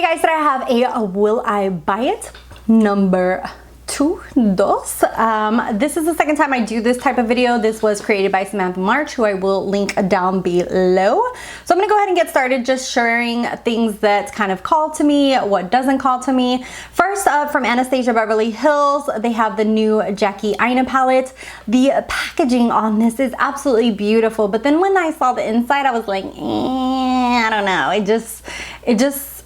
Hey guys, today I have a will I buy it number dos. This is the second time I do this type of video. This was created by Samantha March, who I will link down below. So I'm gonna go ahead and get started just sharing things that kind of call to me, what doesn't call to me. First up, from Anastasia Beverly Hills, they have the new Jackie Palette. The packaging on this is absolutely beautiful, but then when I saw the inside, I was like, I don't know.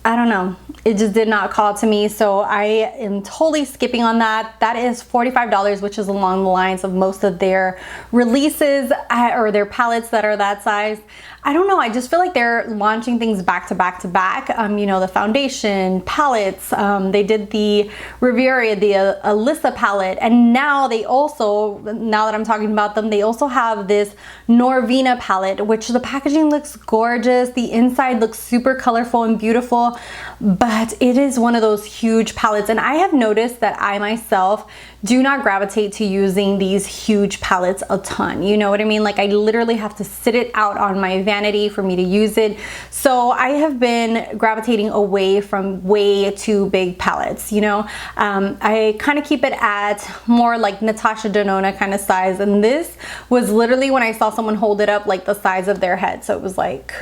I don't know. It just did not call to me, so I am totally skipping on that. That is $45, which is along the lines of most of their releases or their palettes that are that size. I don't know, I just feel like they're launching things back to back to back. You know, the foundation, palettes, they did the Riviera, the Alyssa palette, and now they also, now that I'm talking about them, they also have this Norvina palette, which the packaging looks gorgeous. The inside looks super colorful and beautiful, but it is one of those huge palettes, and I have noticed that I myself do not gravitate to using these huge palettes a ton. You know what I mean? Like, I literally have to sit it out on my vanity for me to use it. So I have been gravitating away from way too big palettes, you know? I kind of keep it at more like Natasha Denona kind of size. And this was literally when I saw someone hold it up like the size of their head. So it was like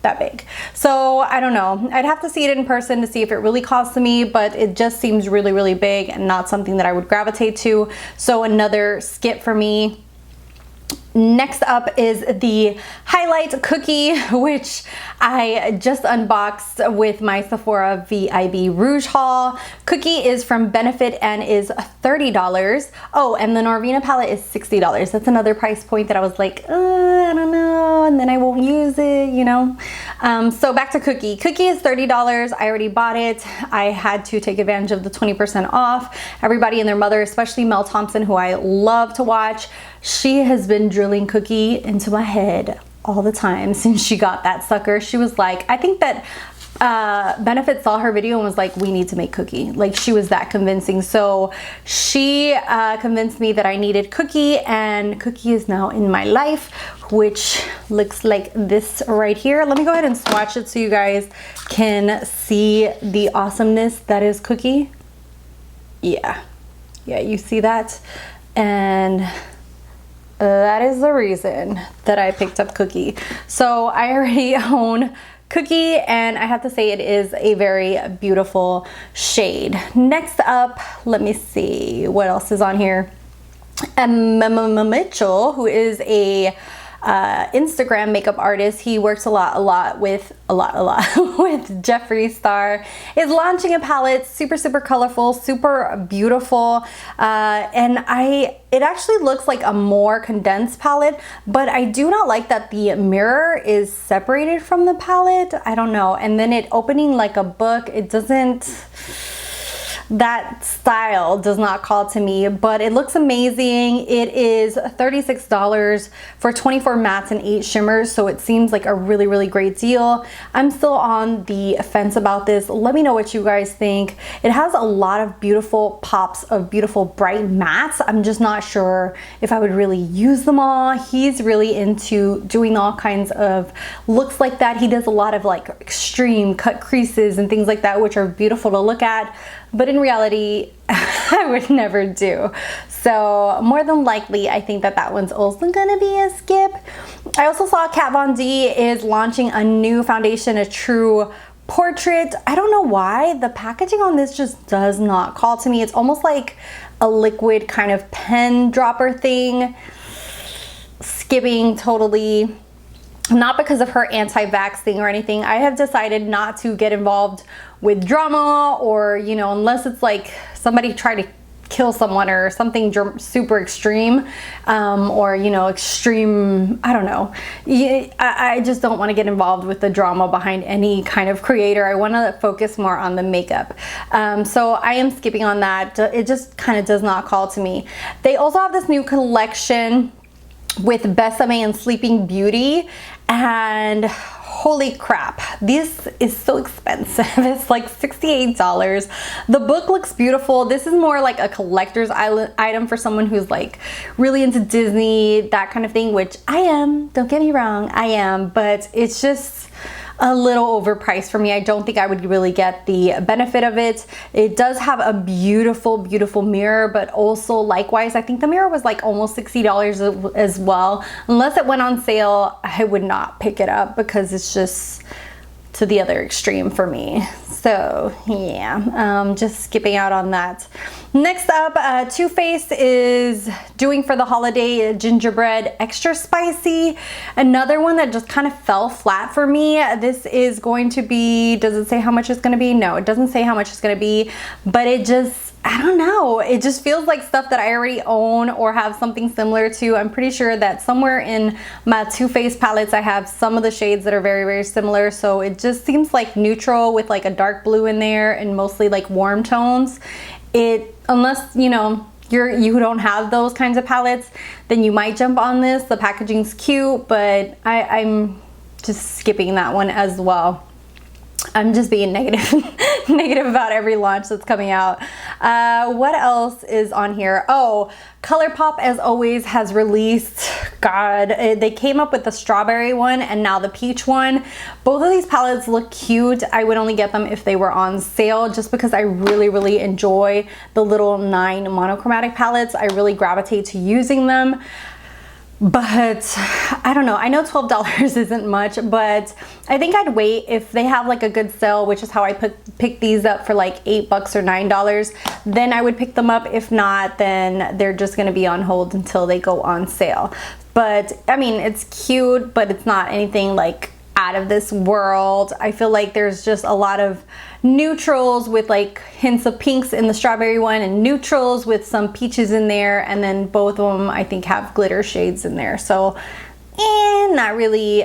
that big. So I don't know, I'd have to see it in person to see if it really calls to me, but it just seems really, really big and not something that I would gravitate to. So another skip for me. Next up is the Highlight Cookie, which I just unboxed with my Sephora VIB Rouge haul. Cookie is from Benefit and is $30. Oh, and the Norvina palette is $60. That's another price point that I was like, I don't know, and then I won't use it, you know? So back to Cookie. Cookie is $30. I already bought it. I had to take advantage of the 20% off. Everybody and their mother, especially Mel Thompson, who I love to watch, she has been drilling Cookie into my head all the time since she got that sucker. She was like, I think that Benefit saw her video and was like, we need to make Cookie. Like, she was that convincing. So she convinced me that I needed Cookie, and Cookie is now in my life, which looks like this right here. Let me go ahead and swatch it so you guys can see the awesomeness that is Cookie. Yeah, you see that? And that is the reason that I picked up Cookie. So I already own Cookie, and I have to say it is a very beautiful shade. Next up, let me see what else is on here. Mitchell, who is a Instagram makeup artist. He works a lot with Jeffree Star, is launching a palette, super colorful, super beautiful, and it actually looks like a more condensed palette, but I do not like that the mirror is separated from the palette. I don't know. And then it opening like a book, it doesn't, that style does not call to me, but it looks amazing. It is $36 for 24 mattes and 8 shimmers, so it seems like a really great deal. I'm still on the fence about this. Let me know what you guys think. It has a lot of beautiful pops of beautiful bright mattes. I'm just not sure if I would really use them all. He's really into doing all kinds of looks like that. He does a lot of like extreme cut creases and things like that, which are beautiful to look at, but in reality, I would never do. So more than likely, I think that one's also gonna be a skip. I also saw Kat Von D is launching a new foundation, a true portrait. I don't know why. The packaging on this just does not call to me. It's almost like a liquid kind of pen dropper thing. Skipping totally. Not because of her anti-vax thing or anything. I have decided not to get involved with drama, or, you know, unless it's like somebody tried to kill someone or something super extreme, or, you know, extreme, I don't know. I just don't want to get involved with the drama behind any kind of creator. I want to focus more on the makeup. So I am skipping on that. It just kind of does not call to me. They also have this new collection with Bésame Sleeping Beauty, and holy crap, this is so expensive. It's like $68. The book looks beautiful. This is more like a collector's item for someone who's like really into Disney, that kind of thing, which I am, don't get me wrong, I am, but it's just a little overpriced for me. I don't think I would really get the benefit of it. It does have a beautiful, beautiful mirror, but also likewise, I think the mirror was like almost $60 as well. Unless it went on sale, I would not pick it up because it's just to the other extreme for me. So yeah, just skipping out on that. Next up, Too Faced is doing for the holiday gingerbread extra spicy. Another one that just kind of fell flat for me. This is going to be, does it say how much it's going to be? No, it doesn't say how much it's going to be, but it just, I don't know. It just feels like stuff that I already own or have something similar to. I'm pretty sure that somewhere in my Too Faced palettes, I have some of the shades that are very, very similar. So it just seems like neutral with like a dark blue in there and mostly like warm tones. Unless, you know, you don't have those kinds of palettes, then you might jump on this. The packaging's cute, but I'm just skipping that one as well. I'm just being negative negative about every launch that's coming out. What else is on here? Oh, Colourpop, as always, has released, they came up with the strawberry one and now the peach one. Both of these palettes look cute. I would only get them if they were on sale, just because I really, really enjoy the little 9 monochromatic palettes. I really gravitate to using them. But I don't know, I know $12 isn't much, but I think I'd wait if they have like a good sale, which is how I pick these up for like $8 or $9. Then I would pick them up. If not, then they're just gonna be on hold until they go on sale. But I mean, it's cute, but it's not anything like out of this world. I feel like there's just a lot of neutrals with like hints of pinks in the strawberry one and neutrals with some peaches in there, and then both of them I think have glitter shades in there. So not really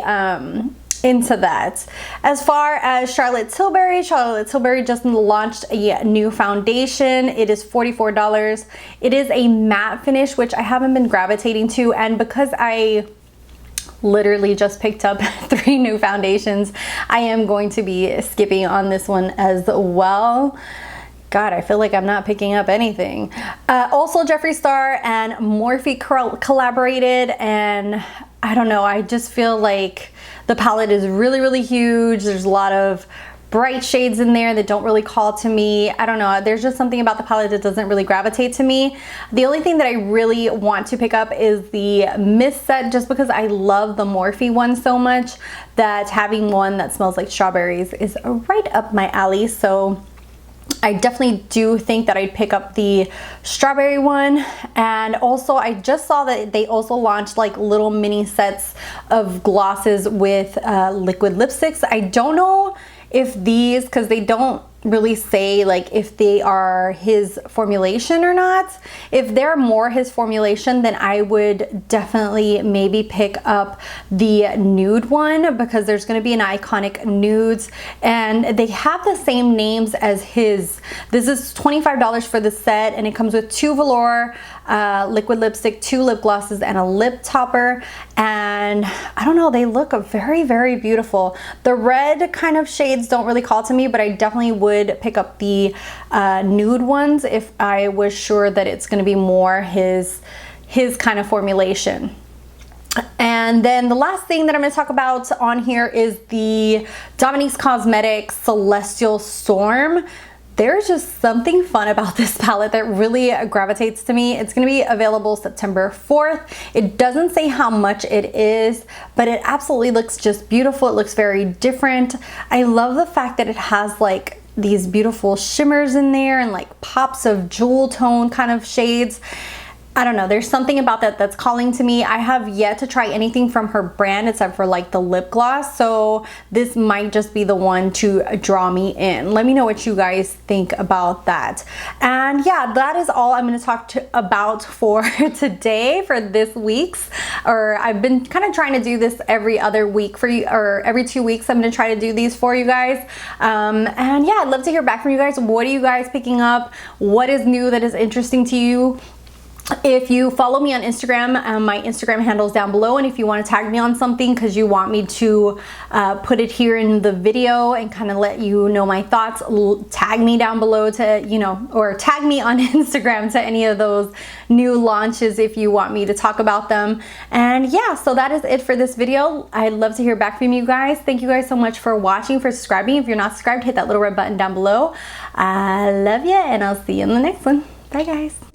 into that. As far as Charlotte Tilbury just launched a new foundation. It is $44. It is a matte finish, which I haven't been gravitating to, and because I literally just picked up 3 new foundations, I am going to be skipping on this one as well. God, I feel like I'm not picking up anything. Also, Jeffree Star and Morphe collaborated, and I don't know, I just feel like the palette is really, really huge. There's a lot of bright shades in there that don't really call to me. I don't know, there's just something about the palette that doesn't really gravitate to me. The only thing that I really want to pick up is the mist set, just because I love the Morphe one so much that having one that smells like strawberries is right up my alley. So I definitely do think that I'd pick up the strawberry one. And also I just saw that they also launched like little mini sets of glosses with liquid lipsticks. I don't know if these, because they don't really say like if they are his formulation or not. If they're more his formulation, then I would definitely maybe pick up the nude one, because there's going to be an iconic nudes and they have the same names as his. This is $25 for the set, and it comes with 2 velour liquid lipstick, 2 lip glosses, and a lip topper. And I don't know, they look very, very beautiful. The red kind of shades don't really call to me, but I definitely would pick up the nude ones if I was sure that it's going to be more his kind of formulation. And then the last thing that I'm going to talk about on here is the Dominique Cosmetics Celestial Storm. There's just something fun about this palette that really gravitates to me. It's going to be available September 4th. It doesn't say how much it is, but it absolutely looks just beautiful. It looks very different. I love the fact that it has like these beautiful shimmers in there and like pops of jewel tone kind of shades. I don't know, there's something about that that's calling to me. I have yet to try anything from her brand except for like the lip gloss, so this might just be the one to draw me in. Let me know what you guys think about that. And yeah, that is all I'm going to talk about for today, for this week's, or I've been kind of trying to do this every other week for you, or every 2 weeks I'm going to try to do these for you guys. And yeah, I'd love to hear back from you guys. What are you guys picking up? What is new that is interesting to you? If you follow me on Instagram, my Instagram handle is down below, and if you want to tag me on something because you want me to put it here in the video and kind of let you know my thoughts, tag me down below to, you know, or tag me on Instagram to any of those new launches if you want me to talk about them. And yeah, so that is it for this video. I'd love to hear back from you guys. Thank you guys so much for watching, for subscribing. If you're not subscribed, hit that little red button down below. I love you, and I'll see you in the next one. Bye guys.